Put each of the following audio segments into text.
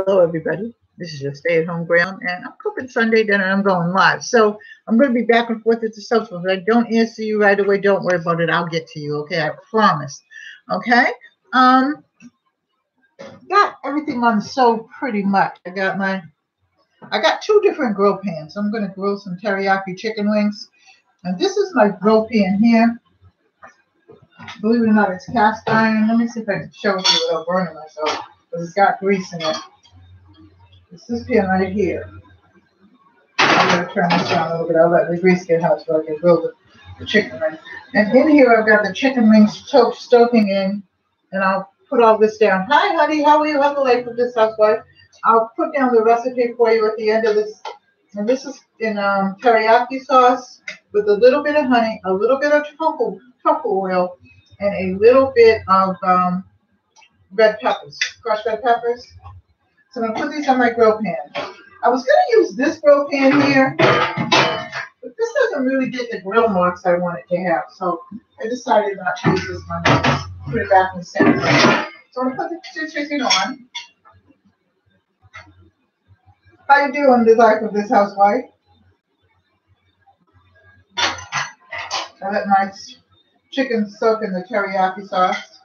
Hello, everybody. This is your stay-at-home Graham, and I'm cooking Sunday dinner, and I'm going live. So I'm going to be back and forth at the social. If I don't answer you right away, don't worry about it. I'll get to you, okay? I promise. Okay? Got everything on so pretty much. I got two different grill pans. I'm going to grill some teriyaki chicken wings. And this is my grill pan here. Believe it or not, it's cast iron. Let me see if I can show it to you without burning myself, because it's got grease in it. It's this pan right here. I'm going to turn this down a little bit. I'll let the grease get hot so I can grill the chicken wings. And in here, I've got the chicken wings stoking in, and I'll put all this down. Hi, honey. How are you? Have a life of this housewife. I'll put down the recipe for you at the end of this. And this is in teriyaki sauce with a little bit of honey, a little bit of truffle oil, and a little bit of red peppers, crushed red peppers. So I'm going to put these on my grill pan. I was going to use this grill pan here, but this doesn't really get the grill marks I want it to have. So I decided not to use this one. Just put it back in the center. So I'm going to put the chicken on. How you doing, the life of this housewife? I let my chicken soak in the teriyaki sauce.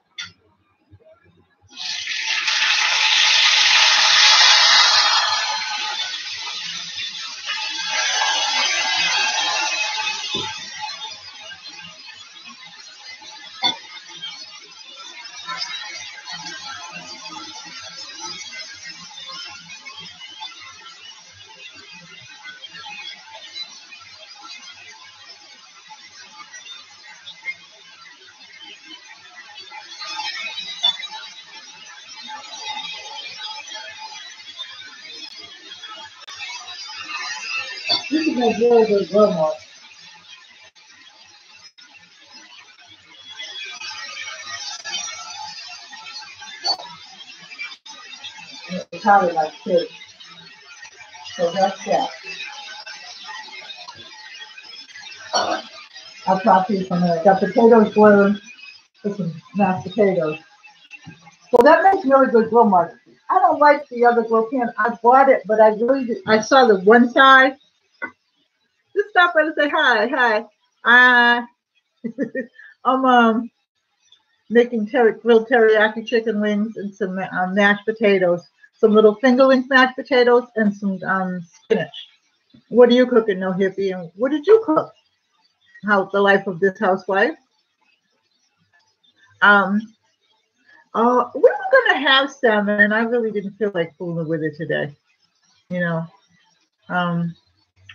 This is a really good grill mark. It's probably like this. So that's that. I'll talk to you from there. Got potatoes boiling with some mashed potatoes. So that makes really good grill marks. I don't like the other grill pan. I bought it, but I saw the one side. Just stop by and say hi. I'm making grilled teriyaki chicken wings and some mashed potatoes, some little fingerling mashed potatoes, and some spinach. What are you cooking, No Hippie? And what did you cook? How the life of this housewife? We were gonna have salmon, and I really didn't feel like fooling with it today. You know, I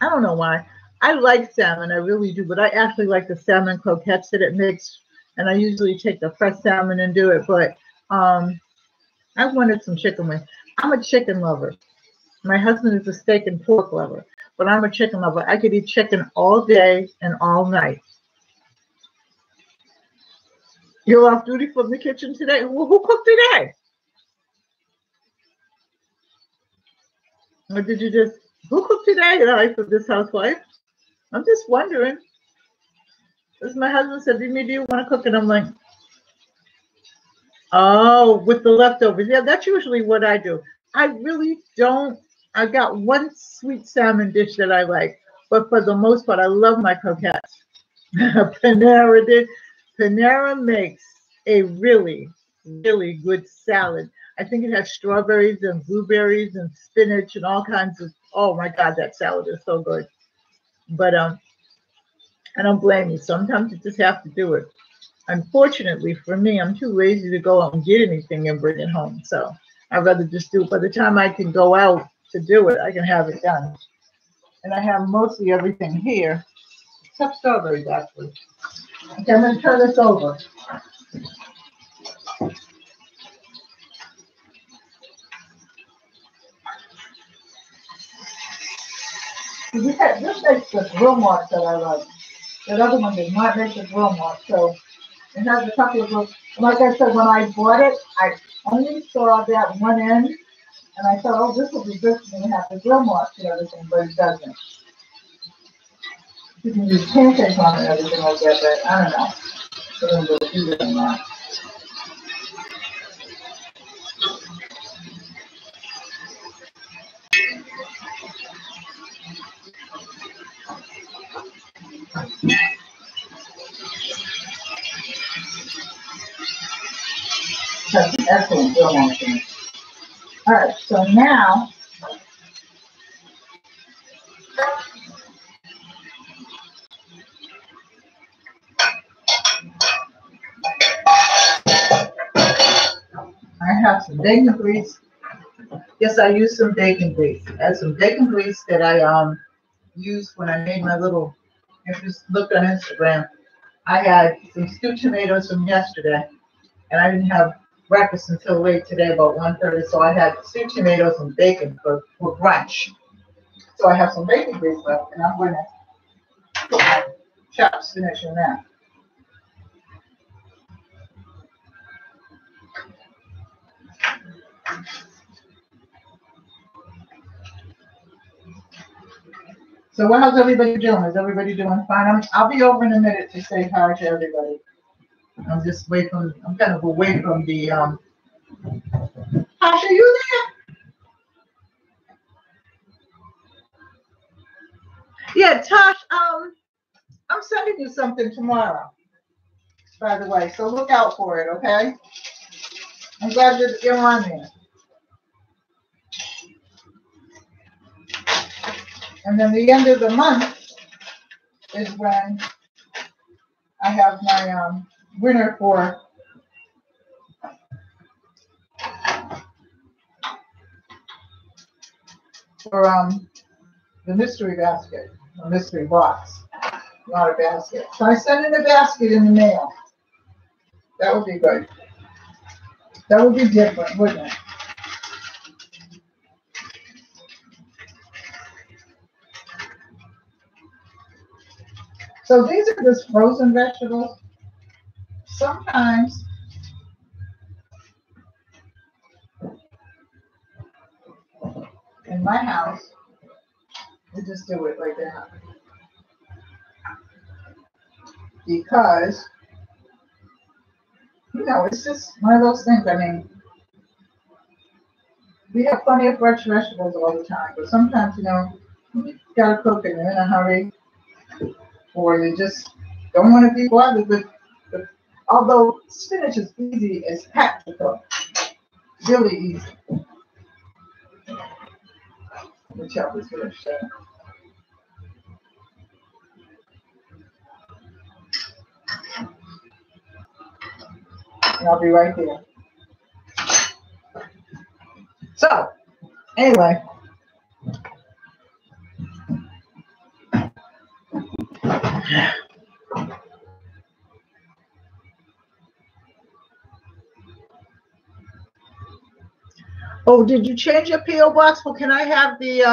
don't know why. I like salmon, I really do, but I actually like the salmon croquettes that it makes, and I usually take the fresh salmon and do it. But I wanted some chicken wings. I'm a chicken lover. My husband is a steak and pork lover, but I'm a chicken lover. I could eat chicken all day and all night. You're off duty from the kitchen today? Well, who cooked today? Or did you just, who cooked today, the life of this housewife? I'm just wondering. Because my husband said, Mimi, do you want to cook? And I'm like, oh, with the leftovers. Yeah, that's usually what I do. I really don't. I got one sweet salmon dish that I like. But for the most part, I love my croquettes. Panera makes a really, really good salad. I think it has strawberries and blueberries and spinach and all kinds of, oh my God, that salad is so good. But I don't blame you. Sometimes you just have to do it. Unfortunately for me, I'm too lazy to go out and get anything and bring it home. So I'd rather just do it. By the time I can go out to do it, I can have it done. And I have mostly everything here, except strawberries, actually. Okay, I'm going to turn this over. This makes the grill mark that I like. That other one did not make the grill mark. So it has a couple of those. Like I said, when I bought it, I only saw that one end. And I thought, oh, this will be good for me to have the grill marks and everything, but it doesn't. You can use pancakes on it and everything like that, but I don't know. I don't know do that or not. That's excellent. Real motion. All right, so now I have some bacon grease. Yes, I use some bacon grease. I have some bacon grease that I used when I made my little. If you looked on Instagram, I had some stewed tomatoes from yesterday, and I didn't have breakfast until late today, about 1:30. So I had stewed tomatoes and bacon for brunch. So I have some bacon grease left, and I'm going to put my chopped spinach in that. So how's everybody doing? Is everybody doing fine? I'll be over in a minute to say hi to everybody. I'm just I'm kind of away from the, Tasha, you there? Yeah, Tosh, I'm sending you something tomorrow, by the way, so look out for it, okay? I'm glad you're on there. And then the end of the month is when I have my winner for the mystery basket, the mystery box, not a basket. So I send in a basket in the mail. That would be good. That would be different, wouldn't it? So these are just frozen vegetables. Sometimes in my house, we just do it like that. Because, you know, it's just one of those things. I mean, we have plenty of fresh vegetables all the time, but sometimes, you know, you gotta cook and you're in a hurry, or you just don't want to be bothered with. Although spinach is easy as heck to cook, really easy. Let me chop this finished. And I'll be right there. So, anyway. Oh, did you change your P.O. box? Well, can I have the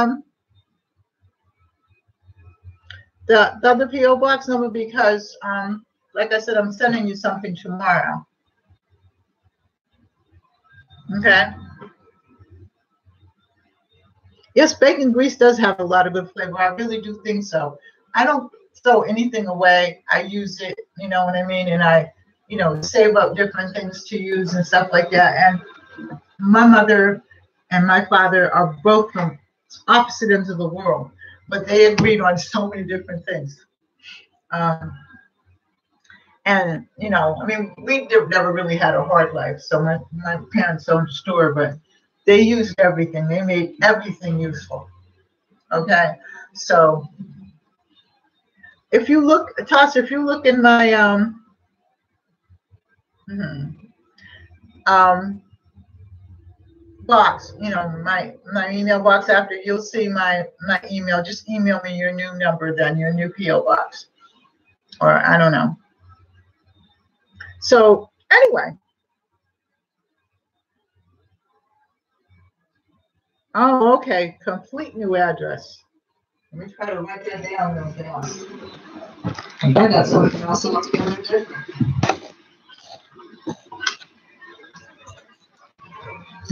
other P.O. box number? Because, like I said, I'm sending you something tomorrow. Okay. Yes, bacon grease does have a lot of good flavor. I really do think so. I don't throw anything away. I use it, you know what I mean? And I, you know, save up different things to use and stuff like that. And my mother and my father are both from opposite ends of the world, but they agreed on so many different things. And, you know, I mean, we never really had a hard life. So my parents owned a store, but they used everything. They made everything useful. Okay. So if you look, Tasha, if you look in my box, you know, my email box after, you'll see my email. Just email me your new number, then your new P.O. box. Or I don't know. So anyway. Oh, okay. Complete new address. Let me try to write that down real fast. I got something else altogether different.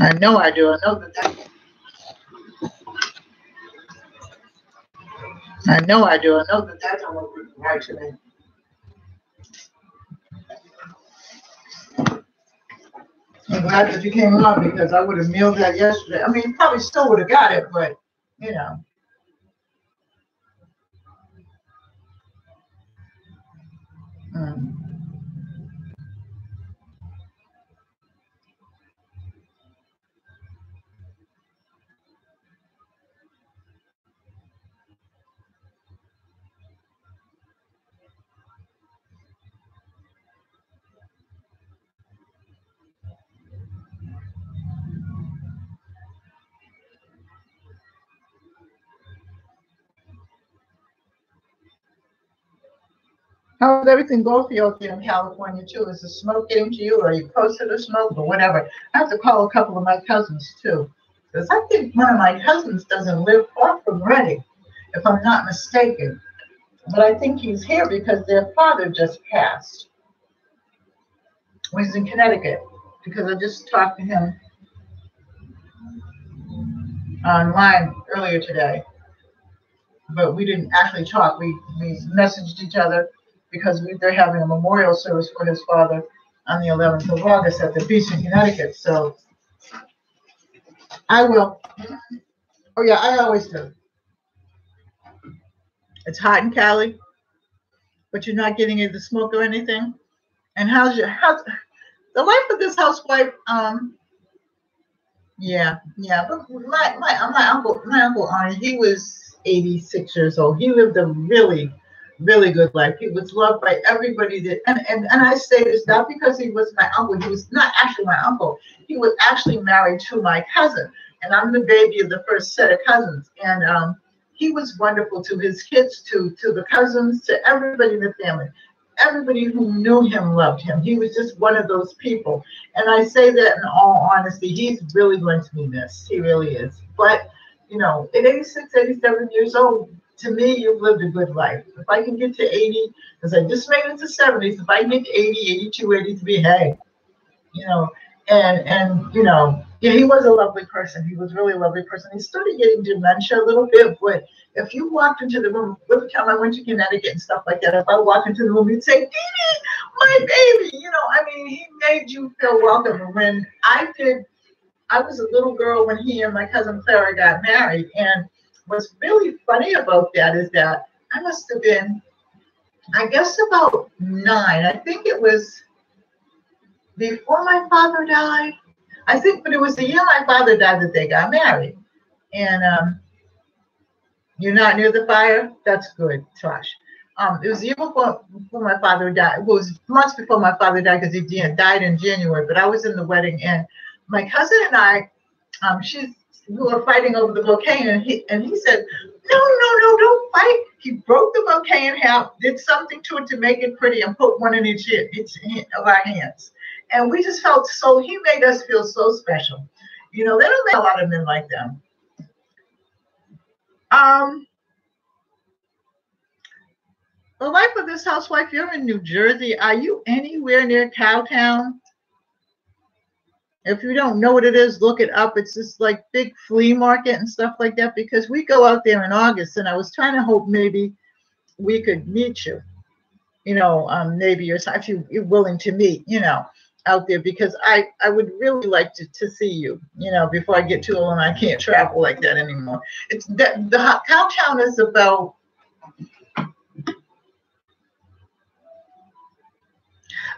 I know I do. I know that. I know I do. I know that that don't look right to me. I'm glad that you came on because I would have mailed that yesterday. I mean, probably still would have got it, but you know. How does everything go for you out there in California too? Is the smoke getting to you, or are you close to the smoke, or whatever? I have to call a couple of my cousins too, because I think one of my cousins doesn't live far from Reading, if I'm not mistaken. But I think he's here because their father just passed. He's in Connecticut, because I just talked to him online earlier today. But we didn't actually talk. We messaged each other because they're having a memorial service for his father on the 11th of August at the beach in Connecticut. So I will. Oh, yeah, I always do. It's hot in Cali, but you're not getting the smoke or anything. And how's the life of this housewife? Yeah. But my uncle Arnie, he was 86 years old. He lived a really, really good life. He was loved by everybody and I say this not because he was my uncle. He was not actually my uncle. He was actually married to my cousin, and I'm the baby of the first set of cousins. And he was wonderful to his kids, to the cousins, to everybody in the family. Everybody who knew him loved him. He was just one of those people. And I say that in all honesty, he's really going to be missed. He really is. But, at 86, 87 years old, to me, you've lived a good life. If I can get to 80, because I just made it to 70s, if I can get to 80, 82, 83, hey, yeah, he was a lovely person. He was really a lovely person. He started getting dementia a little bit, but if you walked into the room, every time I went to Connecticut and stuff like that, if I walked into the room, he'd say, Dee, my baby, he made you feel welcome. And when I was a little girl when he and my cousin Clara got married. And what's really funny about that is that I must have been, I guess, about 9. I think it was before my father died. I think, but it was the year my father died that they got married. And you're not near the fire? That's good, Tosh. It was the year before my father died. It was months before my father died, because he died in January. But I was in the wedding, and my cousin and I, we were fighting over the bouquet, and he said, no, don't fight. He broke the bouquet in half, did something to it to make it pretty, and put one in each of our hands. And we just felt he made us feel so special. They don't make a lot of men like them. The life of this housewife, you're in New Jersey. Are you anywhere near Cowtown? If you don't know what it is, look it up. It's this like big flea market and stuff like that, because we go out there in August, and I was trying to hope maybe we could meet you. Maybe if you're willing to meet, out there, because I would really like to see you, before I get too old and I can't travel like that anymore. It's that the Cowtown is about.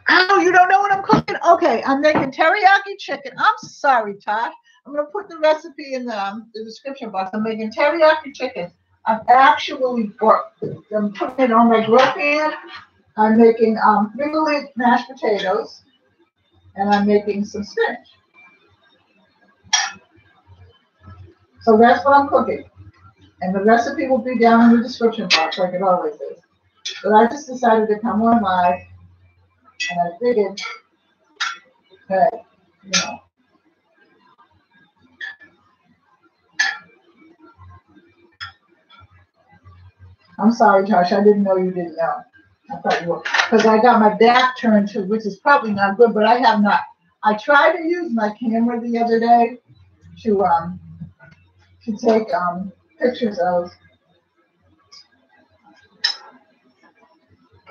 Oh, you don't know what I'm cooking? Okay, I'm making teriyaki chicken. I'm sorry, Tosh. I'm going to put the recipe in the description box. I'm making teriyaki chicken. I'm putting it on my grill pan. I'm making finger mashed potatoes, and I'm making some spinach. So that's what I'm cooking. And the recipe will be down in the description box, like it always is. But I just decided to come on live. And I figured that, I'm sorry, Josh, I didn't know you didn't know. I thought you were, because I got my back turned to, which is probably not good, but I have not. I tried to use my camera the other day to take pictures of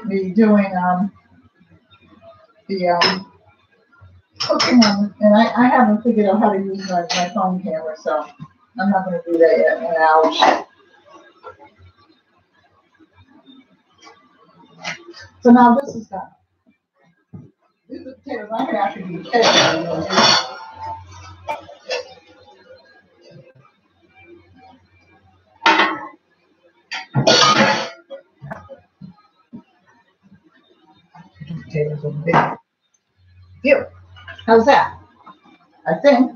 me doing the cooking on, and I haven't figured out how to use my phone camera, so I'm not going to do that yet. And ouch. So now this is done. These are potatoes. I can actually do potatoes. Potatoes are big. Here. How's that? I think.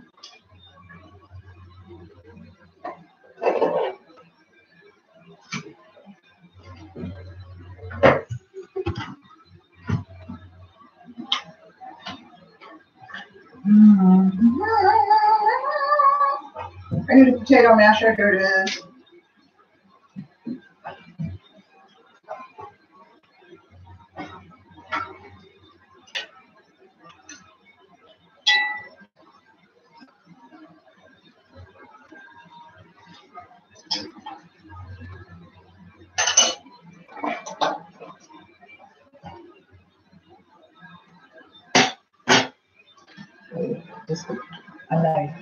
I need a potato masher. Here it is. Just a knife.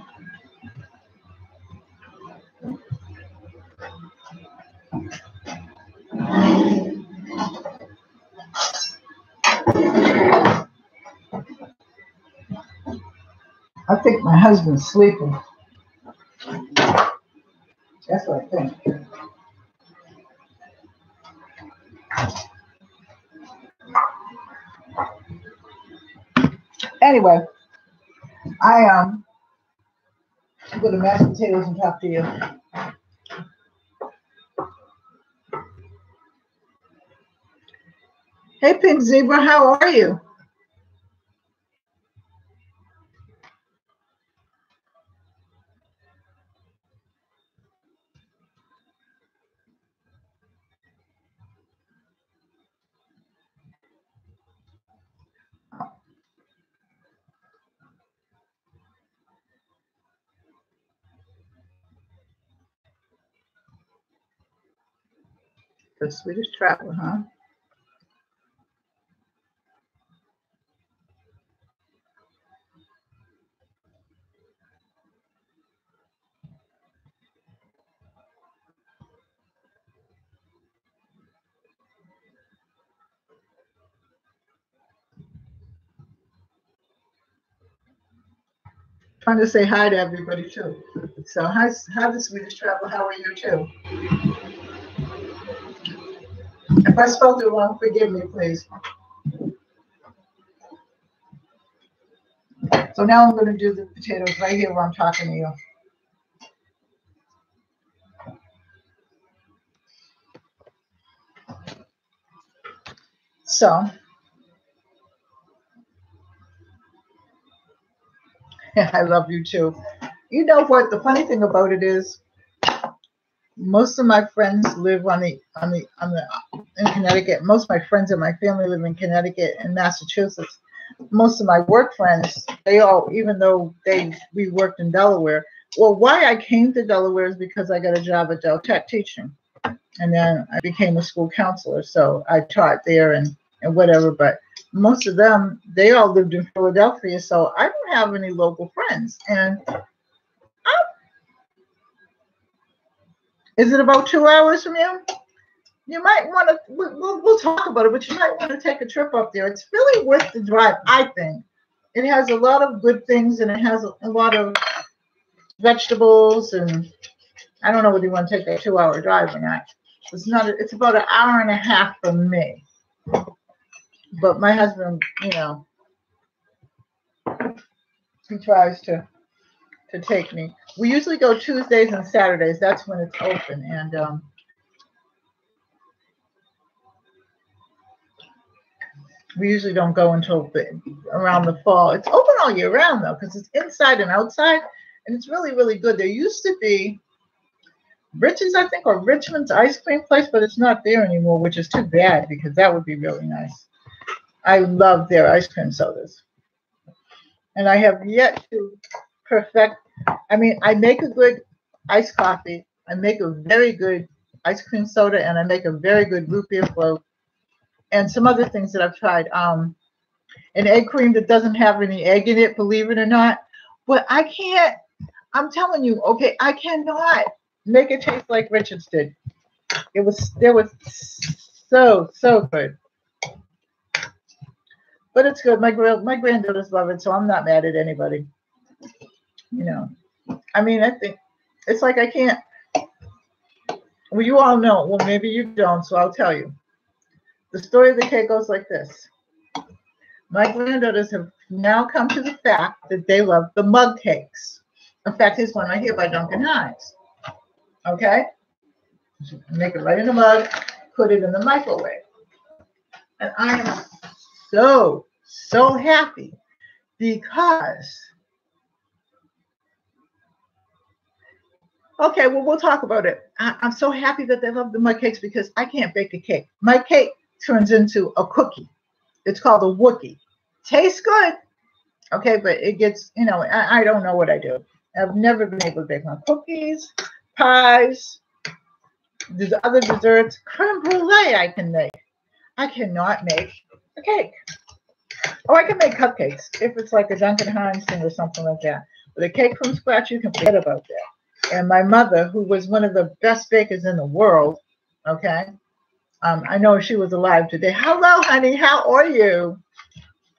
I think my husband's sleeping. That's what I think. Anyway, I'm going to mash potatoes and talk to you. Hey, Pink Zebra, how are you? The Swedish traveler, huh? Trying to say hi to everybody too. So hi the Swedish traveler. How are you too? If I spelled it wrong, forgive me, please. So now I'm going to do the potatoes right here while I'm talking to you. So I love you too. You know what? The funny thing about it is, most of my friends live in Connecticut. Most of my friends and my family live in Connecticut and Massachusetts. Most of my work friends, they all, even though we worked in Delaware. Well, why I came to Delaware is because I got a job at Del Tech teaching, and then I became a school counselor. So I taught there and whatever. But most of them, they all lived in Philadelphia, so I don't have any local friends. And is it about 2 hours from you? You might want to, we'll talk about it, but you might want to take a trip up there. It's really worth the drive, I think. It has a lot of good things, and it has a lot of vegetables, and I don't know whether you want to take a 2 hour drive or not. It's about an hour and a half from me. But my husband, you know, he tries to take me. We usually go Tuesdays and Saturdays. That's when it's open. And we usually don't go until around the fall. It's open all year round, though, because it's inside and outside. And it's really, really good. There used to be Richard's, I think, or Richmond's ice cream place, but it's not there anymore, which is too bad because that would be really nice. I love their ice cream sodas. And I have yet to perfect. I mean, I make a good iced coffee. I make a very good ice cream soda, and I make a very good root beer float, and some other things that I've tried. An egg cream that doesn't have any egg in it, believe it or not. But I can't. I'm telling you, okay, I cannot make it taste like Richard's did. It was so good. But it's good. My granddaughters love it, so I'm not mad at anybody. You know, I mean, I think it's like I can't. Well, you all know. Well, maybe you don't, so I'll tell you. The story of the cake goes like this. My granddaughters have now come to the fact that they love the mug cakes. In fact, here's one right here by Duncan Hines. Okay? Make it right in the mug, put it in the microwave. And I am so happy because Okay, well, we'll talk about it. I'm so happy that they love my cakes because I can't bake a cake. My cake turns into a cookie. It's called a Wookie. Tastes good, okay, but it gets, I don't know what I do. I've never been able to bake my cookies, pies, the other desserts. Creme brulee I can make. I cannot make a cake. Or I can make cupcakes if it's like a Duncan Hines thing or something like that. But a cake from scratch, you can forget about that. And my mother, who was one of the best bakers in the world, okay, I know she was alive today. Hello, honey. How are you?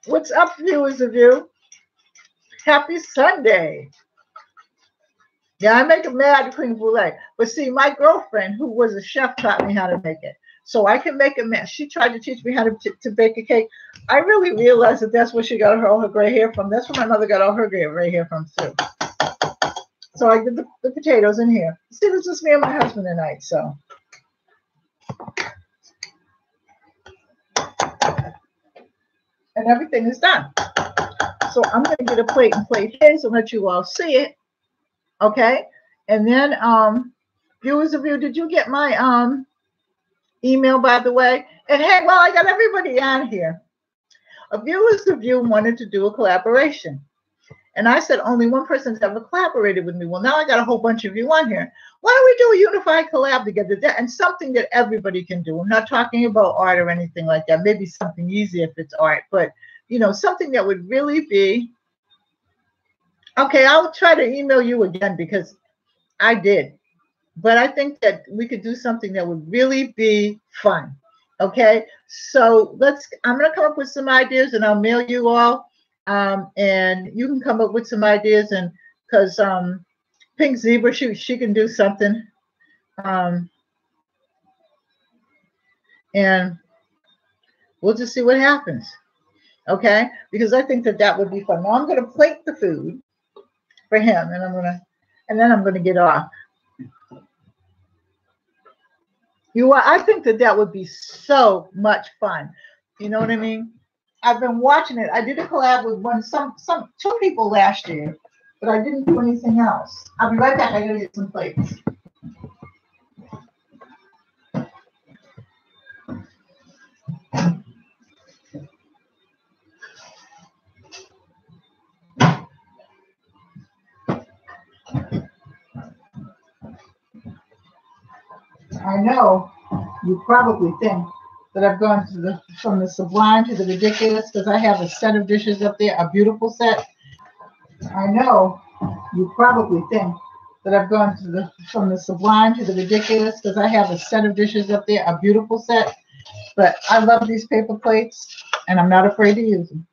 What's up, viewers of you? Happy Sunday. Yeah, I make a mad cream brulee. But see, my girlfriend, who was a chef, taught me how to make it. So I can make a mess. She tried to teach me how to bake a cake. I really realized that that's where she got all her gray hair from. That's where my mother got all her gray hair from, too. So I did the potatoes in here. See, it's just me and my husband tonight, so. And everything is done. So I'm going to get a plate and plate this and let you all see it. Okay? And then, viewers of you, did you get my email, by the way? And hey, well, I got everybody on here. A viewers of you wanted to do a collaboration. And I said only one person's ever collaborated with me. Well, now I got a whole bunch of you on here. Why don't we do a unified collab together? And something that everybody can do. I'm not talking about art or anything like that. Maybe something easy if it's art. But, something that would really be. Okay, I'll try to email you again because I did. But I think that we could do something that would really be fun. Okay, so I'm going to come up with some ideas and I'll mail you all. And you can come up with some ideas, and because Pink Zebra, she can do something. And we'll just see what happens. Okay, because I think that would be fun. Now I'm going to plate the food for him, and then I'm going to get off. I think that would be so much fun. You know what I mean? I've been watching it. I did a collab with two people last year, but I didn't do anything else. I'll be right back. I gotta get some plates. I know you probably think that I've gone from the sublime to the ridiculous because I have a set of dishes up there, a beautiful set. I know you probably think that I've gone from the sublime to the ridiculous because I have a set of dishes up there, a beautiful set. But I love these paper plates, and I'm not afraid to use them.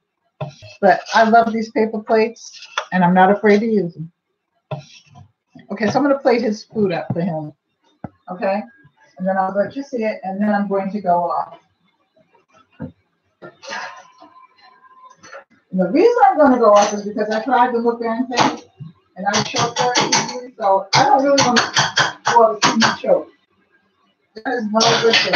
Okay, so I'm going to plate his food up for him. Okay? And then I'll let you see it, and then I'm going to go off. And the reason I'm going to go off is because I tried the mukbang thing, and I choked very easily, so I don't really want to go out too much choke. That is no good thing.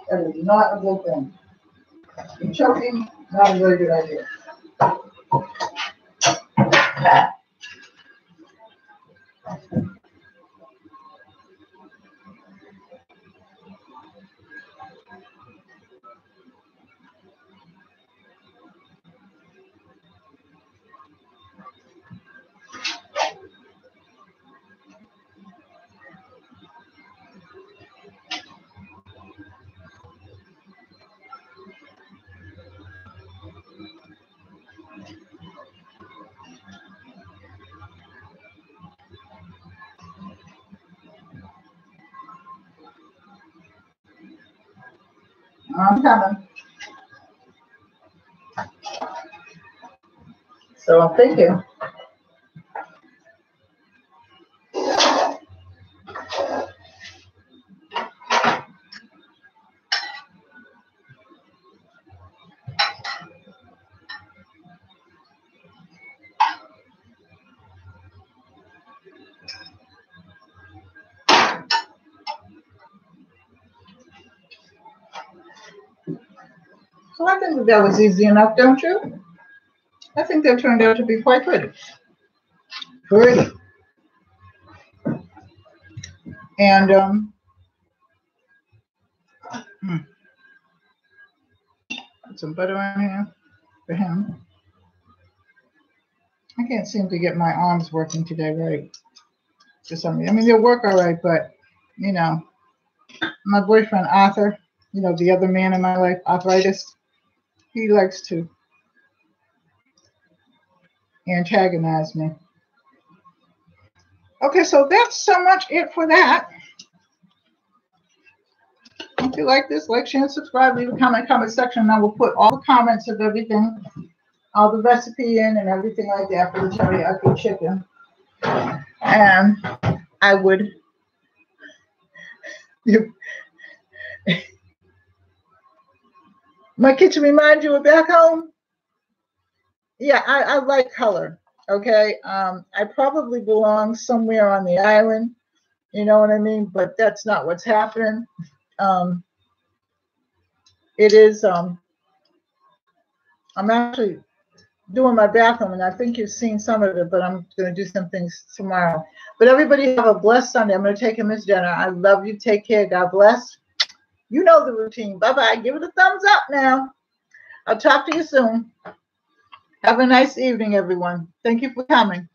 That is not a good thing. And choking, not a very good idea. I'm coming. So I'm thinking. So I think that was easy enough, don't you? I think that turned out to be quite pretty. Pretty. And put some butter in here for him. I can't seem to get my arms working today right. For some reason. I mean, they'll work all right, but you know, my boyfriend Arthur, you know, the other man in my life, arthritis, he likes to antagonize me. Okay, so that's so much it for that. If you like this, like, share, and subscribe. Leave a comment section, and I will put all the comments of everything, all the recipe in and everything like that for the teriyaki chicken. And I would, my kitchen remind you of back home? Yeah, I like color. Okay, I probably belong somewhere on the island, you know what I mean? But that's not what's happening. It is, I'm actually doing my bathroom, and I think you've seen some of it, but I'm going to do some things tomorrow. But everybody have a blessed Sunday. I'm going to take a Miss Jenna. I love you. Take care. God bless. You know the routine. Bye-bye. Give it a thumbs up now. I'll talk to you soon. Have a nice evening, everyone. Thank you for coming.